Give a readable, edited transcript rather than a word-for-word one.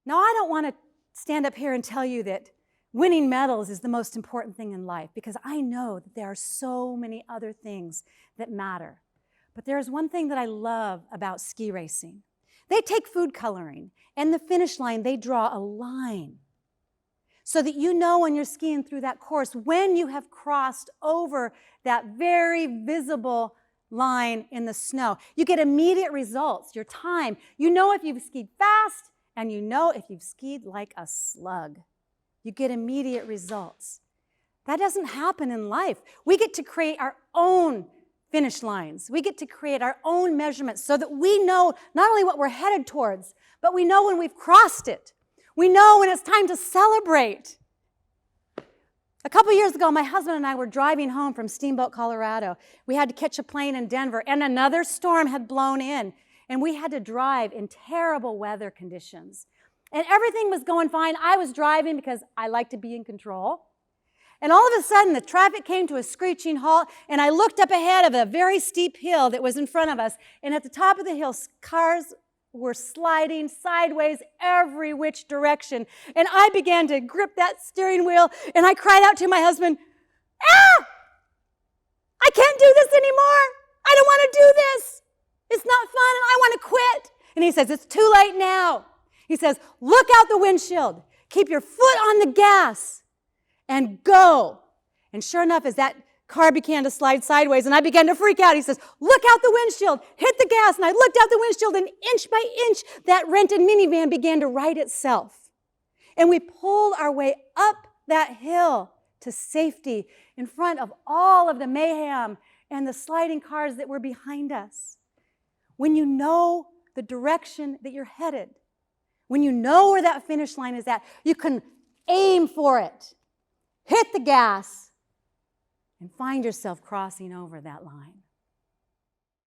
Now, I don't want to stand up here and tell you that winning medals is the most important thing in life, because I know that there are so many other things that matter. But there is one thing that I love about ski racing. They take food coloring, and the finish line, they draw a line so that you know when you're skiing through that course, when you have crossed over that very visible line in the snow. You get immediate results, your time. You know if you've skied fast, and you know if you've skied like a slug. You get immediate results. That doesn't happen in life. We get to create our own finish lines. We get to create our own measurements so that we know not only what we're headed towards, but we know when we've crossed it. We know when it's time to celebrate. A couple years ago, my husband and I were driving home from Steamboat, Colorado. We had to catch a plane in Denver, and another storm had blown in, and we had to drive in terrible weather conditions. And everything was going fine. I was driving because I like to be in control. And all of a sudden, the traffic came to a screeching halt, and I looked up ahead of a very steep hill that was in front of us, and at the top of the hill, cars were sliding sideways every which direction. And I began to grip that steering wheel, and I cried out to my husband, "Ah! I can't do this anymore. I don't want to do this. It's not fun, and I want to quit." And he says, "It's too late now." He says, "Look out the windshield. Keep your foot on the gas and go." And sure enough, as that car began to slide sideways, and I began to freak out, he says, "Look out the windshield. Hit the gas." And I looked out the windshield, and inch by inch, that rented minivan began to right itself. And we pulled our way up that hill to safety in front of all of the mayhem and the sliding cars that were behind us. When you know the direction that you're headed, when you know where that finish line is at, you can aim for it, hit the gas, and find yourself crossing over that line.